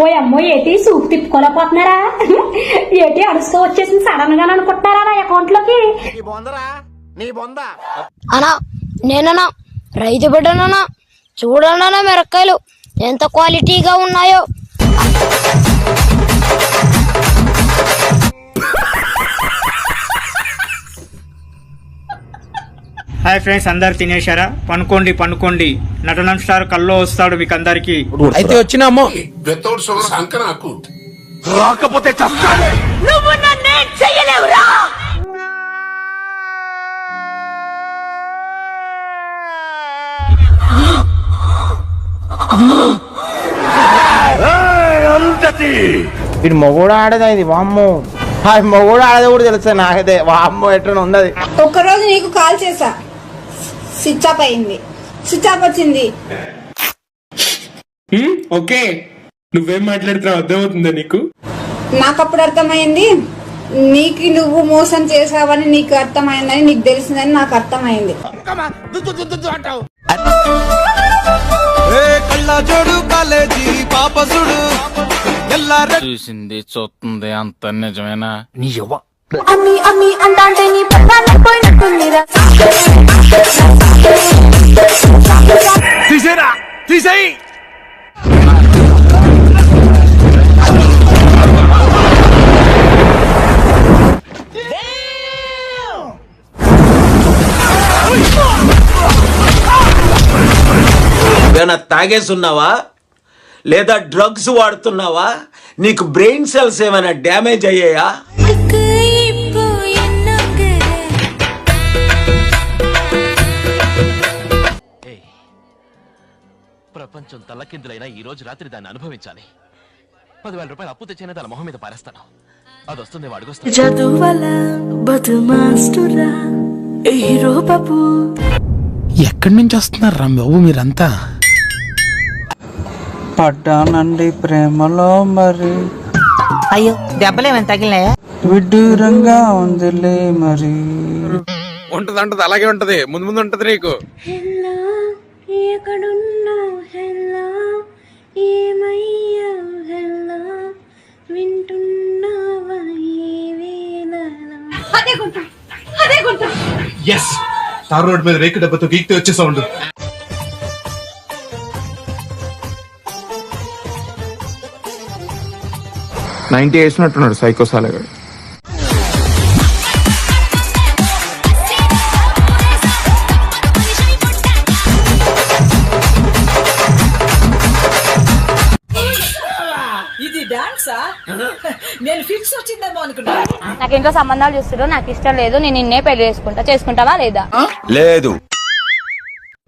ఓ అమ్మో ఏటి సూప్ తిప్పుకోలేకపోతున్నారా? ఏటి అరుస్తూ వచ్చేసింది సడన్ గా అనుకుంటున్నారా నా అకౌంట్ లోకి? అనా నేనన్నా రైతు బిడ్డనన్నా చూడన్నా మిరక్కాయలు ఎంత క్వాలిటీగా ఉన్నాయో. హాయ్ ఫ్రెండ్స్, అందరు తినేశారా? పనుకోండి పనుకోండి, నటనం స్టార్ కల్లో వస్తాడు మీకు అందరికి. అయితే వచ్చినామో రాకపోతే నువ్వు నన్నేం చెయ్యలేవురా. ఇది మొగోడు ఆడదా? ఇది వామ్మో, మొగోడు ఆడదే కూడా తెలుస్తుంది నాకైతే. వామ్మో ఎట్లా ఉన్నది. ఒక్కరోజు నీకు కాల్ చేసా, స్విచ్ ఆఫ్ అయింది. స్విచ్ ఆఫ్ వచ్చింది. ఓకే, నువ్వేం మాట్లాడుతున్నావు అర్థమవుతుందా నీకు? నాకు అప్పుడు అర్థమైంది నీకు నువ్వు మోసం చేసావని, నీకు అర్థమైందని, నీకు తెలిసిందని నాకు అర్థమైంది. చూసింది చూస్తుంది అంత నిజమేనా? నీ యవ్వ అమ్మి అమ్మి అంటే నీ పట్టాలకు పోయినట్టుందిరా. తీసేరా, తీసేయి. ఏమైనా తాగేస్తున్నావా లేదా డ్రగ్స్ వాడుతున్నావా? నీకు బ్రెయిన్ సెల్స్ ఏమైనా డ్యామేజ్ అయ్యాయా? ప్రపంచం తల్లకిందులైనా ఈ రోజు రాత్రి దాన్ని అనుభవించాలి. 10,000 రూపాయలు అప్పు తెచ్చైనా దాని మొహం మీద పారేస్తాను. అది వస్తుంది వాడుకొస్తాను. ఎక్కడి నుంచి వస్తున్నారు రా బాబు మీరంతా? పడ్డానండి ప్రేమలో మరి. అయ్యో దెబ్బలేమని తగిలినాయా? విడ్డూరంగా ఉందిలే మరి. ఉంటది అలాగే ఉంటది, ముందు ముందు ఉంటది నీకు. ఎస్, తార్ రోడ్ మీద రేకు డబ్బతో గీక్తే వచ్చే సౌండ్. వేసినట్టున్నాడు సైకోసాలగా. ఇది డాన్సా? నేను ఫిక్స్ వచ్చిందేమో అనుకున్నా. నాకు ఇంట్లో సంబంధాలు చూస్తున్నారు, నాకు ఇష్టం లేదు, నేను నిన్నే పెళ్లి చేసుకుంటావా లేదా? లేదు.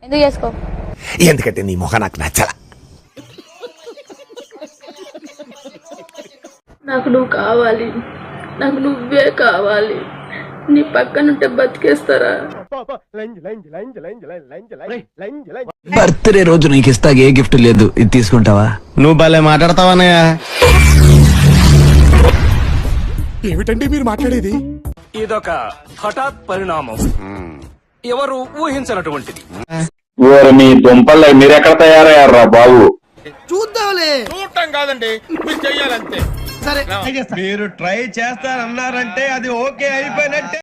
ఎందుకు చేసుకో? ఎందుకంటే నీ మొహ నాకు నచ్చల. నాకు నువ్వు కావాలి, నాకు నువ్వే కావాలి. నీ పక్కనుంటే బతికేస్తారా? బర్త్డే రోజు నీకు ఇస్తా ఏ గిఫ్ట్ లేదు, ఇది తీసుకుంటావా? నువ్వు భలే మాట్లాడతావన్నయ్య. ఏమిటండి మీరు మాట్లాడేది? ఇదొక హఠాత్ పరిణామం, ఎవరు ఊహించినటువంటిది. మీ దుంపల్లో మీరెక్కడ తయారయ్యారా బాబు? చూడటం కాదండి, మీరు చెయ్యాలంతే. మీరు ట్రై చేస్తారన్నారంటే అది ఓకే అయిపోయినట్టే.